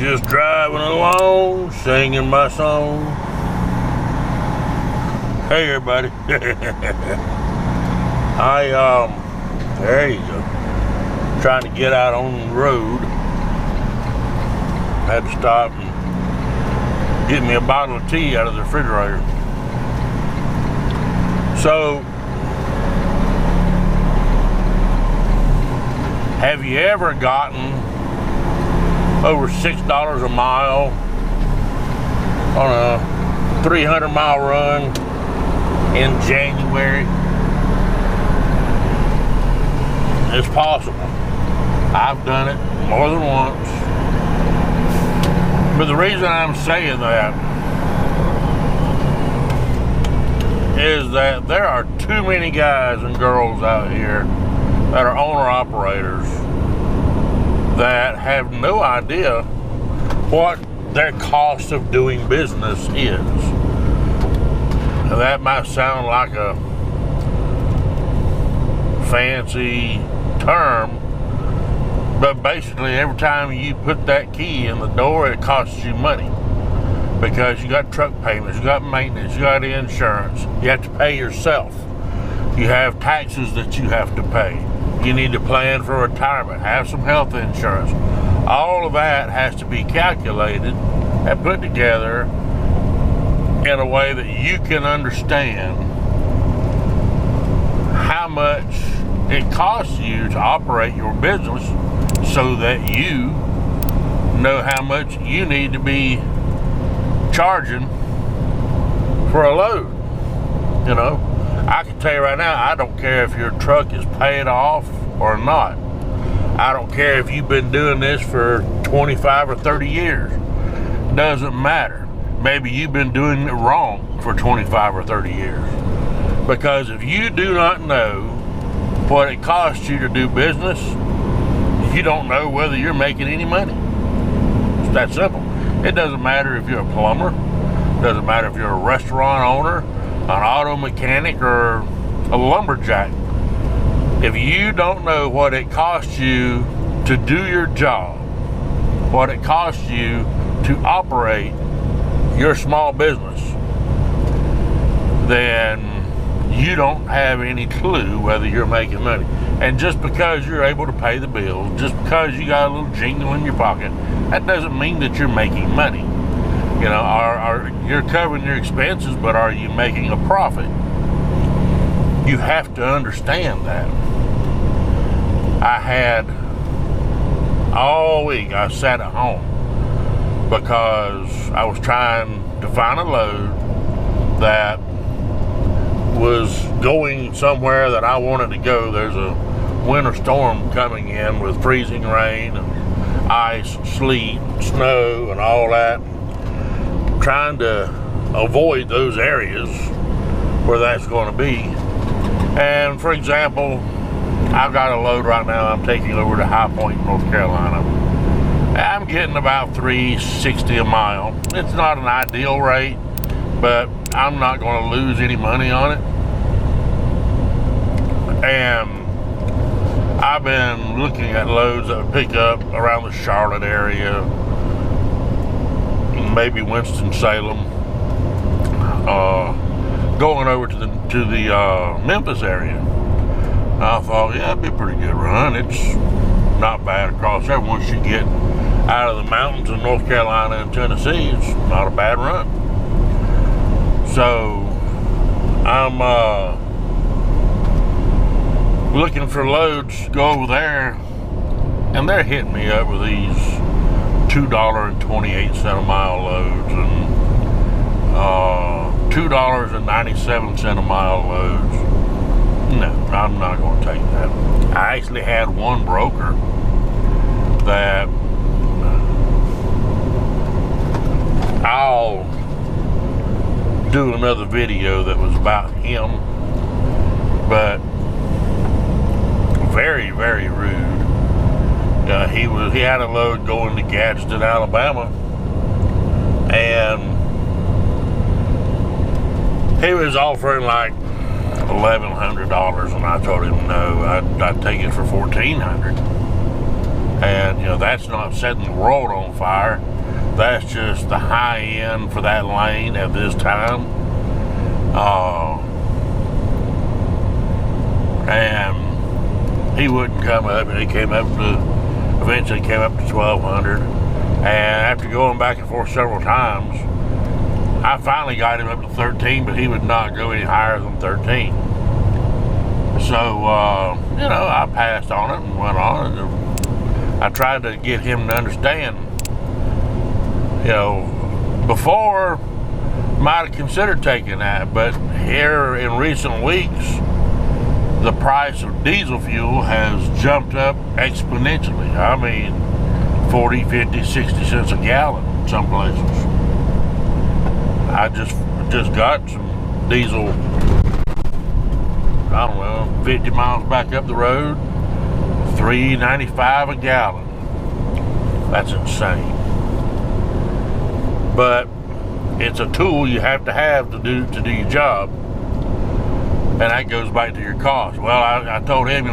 just driving along, singing my song. Hey everybody. There you go. Trying to get out on the road. Had to stop and get me a bottle of tea out of the refrigerator. So, have you ever gotten over $6 a mile on a 300-mile run in January? It's possible. I've done it more than once. But the reason I'm saying that is that there are too many guys and girls out here that are owner-operators that have no idea what their cost of doing business is. Now, that might sound like a fancy term, but basically every time you put that key in the door, it costs you money. Because you got truck payments, you got maintenance, you got insurance, you have to pay yourself. You have taxes that you have to pay. You need to plan for retirement, have some health insurance. All of that has to be calculated and put together in a way that you can understand how much it costs you to operate your business, so that you know how much you need to be charging for a load. You know, I can tell you right now, I don't care if your truck is paid off or not. I don't care if you've been doing this for 25 or 30 years. Doesn't matter. Maybe you've been doing it wrong for 25 or 30 years. Because if you do not know what it costs you to do business, you don't know whether you're making any money. It's that simple. It doesn't matter if you're a plumber. It doesn't matter if you're a restaurant owner, an auto mechanic, or a lumberjack. If you don't know what it costs you to do your job, what it costs you to operate your small business, then you don't have any clue whether you're making money. And just because you're able to pay the bills, just because you got a little jingle in your pocket, that doesn't mean that you're making money. You know, you're covering your expenses, but are you making a profit? You have to understand that. I had all week, I sat at home because I was trying to find a load that was going somewhere that I wanted to go. There's a winter storm coming in with freezing rain and ice, sleet, snow, and all that. Trying to avoid those areas where that's going to be. And for example, I've got a load right now I'm taking over to High Point, North Carolina. I'm getting about $3.60 a mile. It's not an ideal rate, but I'm not going to lose any money on it. And I've been looking at loads that would pick up around the Charlotte area, maybe Winston-Salem, going over to the Memphis area. I thought, yeah, it'd be a pretty good run. It's not bad across there. Once you get out of the mountains of North Carolina and Tennessee, it's not a bad run. So I'm looking for loads to go over there, and they're hitting me up with these $2.28 a mile loads and $2.97 a mile loads. No, I'm not going to take that. I actually had one broker that I'll do another video that was about him, but very, very rude. He had a load going to Gadsden, Alabama, and he was offering like $1,100, and I told him no, I'd take it for $1,400. And you know, that's not setting the world on fire. that's just the high end for that lane at this time. And he wouldn't come up, and he eventually came up to 1200. And after going back and forth several times, I finally got him up to 13, but he would not go any higher than 13. So, I passed on it and went on. And I tried to get him to understand, before might have considered taking that, but here in recent weeks, the price of diesel fuel has jumped up exponentially. I mean, 40, 50, 60 cents a gallon in some places. I just got some diesel, 50 miles back up the road, $3.95 a gallon. That's insane. But it's a tool you have to do your job, and that goes back to your cost. Well, I told him,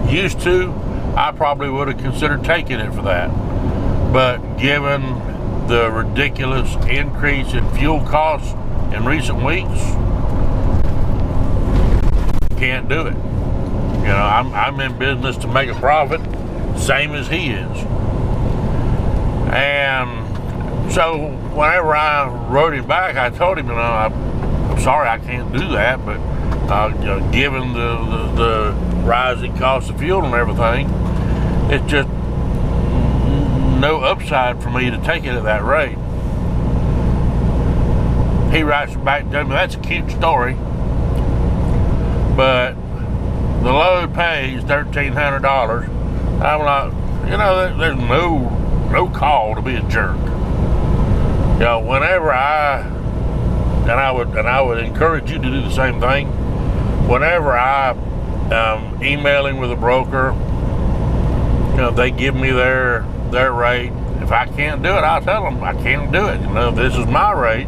used to, I probably would have considered taking it for that, but given the ridiculous increase in fuel costs in recent weeks, can't do it. I'm in business to make a profit, same as he is. And so whenever I wrote him back, I told him, I'm sorry I can't do that, but given the rising cost of fuel and everything, it's just no upside for me to take it at that rate. He writes back to me, that's a cute story, but the load pays $1,300. I'm like, there's no call to be a jerk. Whenever I would encourage you to do the same thing. Whenever I emailing with a broker, they give me their rate. If I can't do it, I'll tell them I can't do it. This is my rate.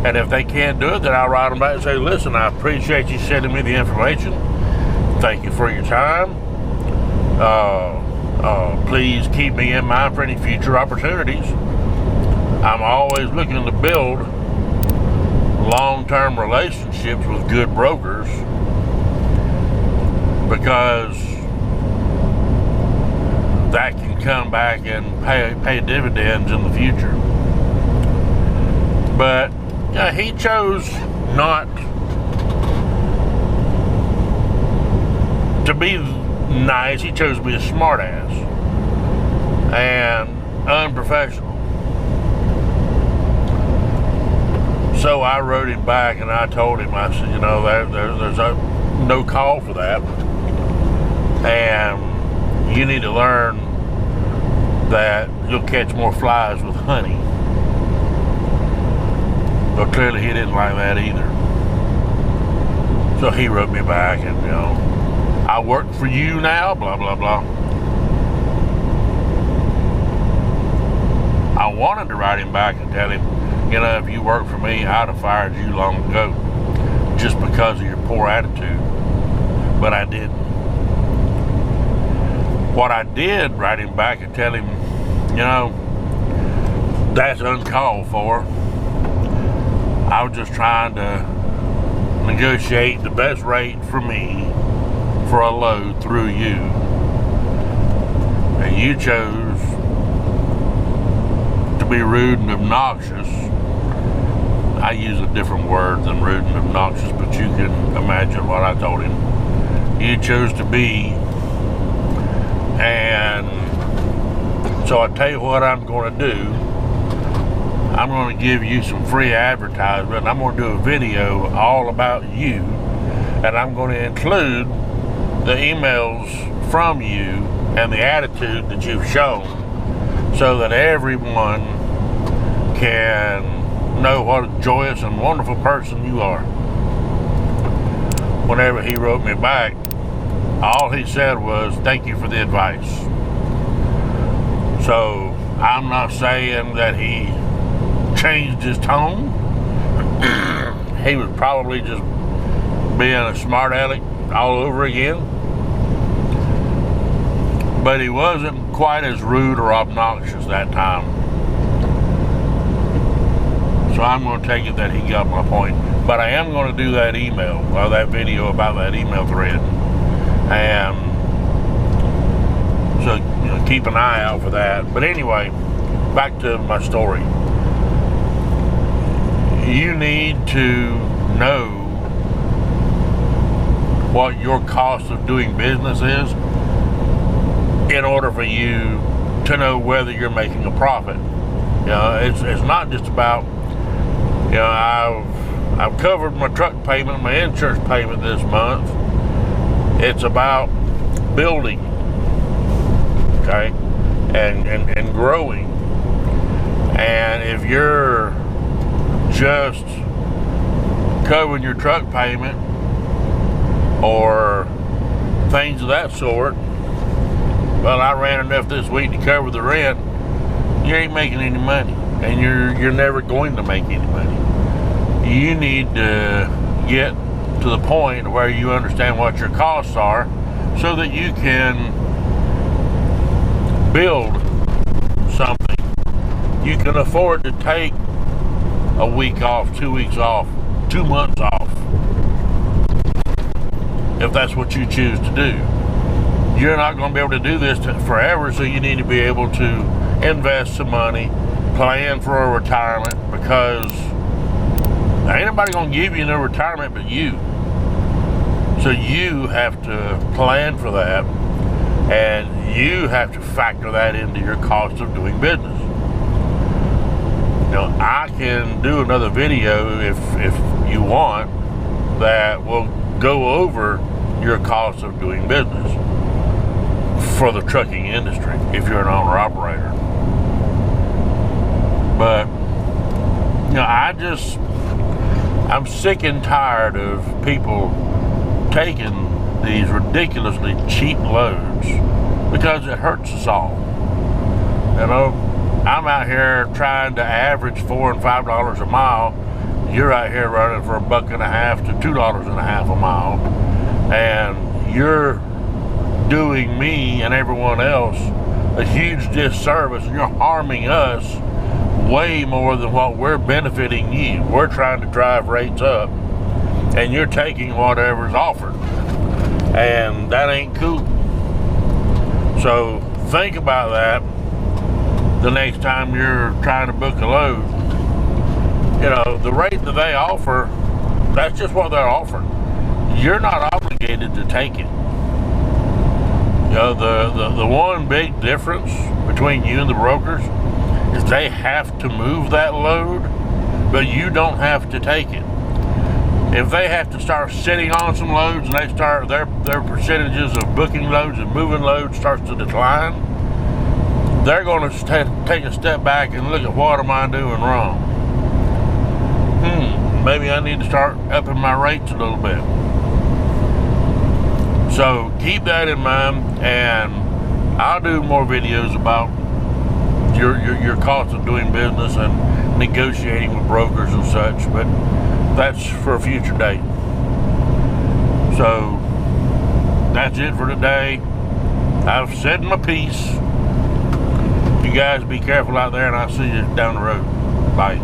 And if they can't do it, then I'll write them back and say, listen, I appreciate you sending me the information. Thank you for your time. Please keep me in mind for any future opportunities. I'm always looking to build long-term relationships with good brokers, because that can come back and pay dividends in the future. But he chose not to be nice. He chose to be a smartass and unprofessional. So I wrote him back and I told him, I said, there's no call for that. And you need to learn that you'll catch more flies with honey. But clearly he didn't like that either. So he wrote me back and, I work for you now, blah, blah, blah. I wanted to write him back and tell him, if you worked for me, I'd have fired you long ago just because of your poor attitude. But I didn't. What I did, write him back and tell him, that's uncalled for. I was just trying to negotiate the best rate for me for a load through you. And you chose to be rude and obnoxious. I use a different word than rude and obnoxious, but you can imagine what I told him. You chose to be. And so I tell you what I'm going to do. I'm going to give you some free advertisement. I'm going to do a video all about you, and I'm going to include the emails from you and the attitude that you've shown, so that everyone can know what a joyous and wonderful person you are. Whenever he wrote me back, all he said was, thank you for the advice. So I'm not saying that he changed his tone. He was probably just being a smart aleck all over again. But he wasn't quite as rude or obnoxious that time. So I'm going to take it that he got my point. But I am going to do that email, or that video about that email thread. And so, you know, keep an eye out for that. But anyway, back to my story. You need to know what your cost of doing business is in order for you to know whether you're making a profit. You know, it's not just about, you know, I've covered my truck payment, my insurance payment this month. It's about building, okay, and growing. And if you're just covering your truck payment or things of that sort, well, I ran enough this week to cover the rent, you ain't making any money, and you're never going to make any money. You need to get to the point where you understand what your costs are so that you can build something. You can afford to take a week off, 2 weeks off, 2 months off, if that's what you choose to do. You're not going to be able to do this forever, so you need to be able to invest some money, plan for a retirement, because ain't nobody going to give you no retirement but you. So you have to plan for that, and you have to factor that into your cost of doing business. You know, I can do another video if you want that will go over your cost of doing business for the trucking industry if you're an owner-operator. But, you know, I'm sick and tired of people taking these ridiculously cheap loads because it hurts us all. You know, I'm out here trying to average $4 and $5 a mile. You're out here running for $1.50 to $2.50 a mile, and you're doing me and everyone else a huge disservice, and you're harming us way more than what we're benefiting you. We're trying to drive rates up, and you're taking whatever's offered, and that ain't cool. So think about that the next time you're trying to book a load. You know, the rate that they offer, that's just what they're offering. You're not obligated to take it. You know, the one big difference between you and the brokers is they have to move that load, but you don't have to take it. If they have to start sitting on some loads and they start their percentages of booking loads and moving loads starts to decline, they're going to take a step back and look at what am I doing wrong. Maybe I need to start upping my rates a little bit. So keep that in mind, and I'll do more videos about your cost of doing business and negotiating with brokers and such, but that's for a future date. So that's it for today. I've said my piece. You guys be careful out there, and I'll see you down the road. Bye.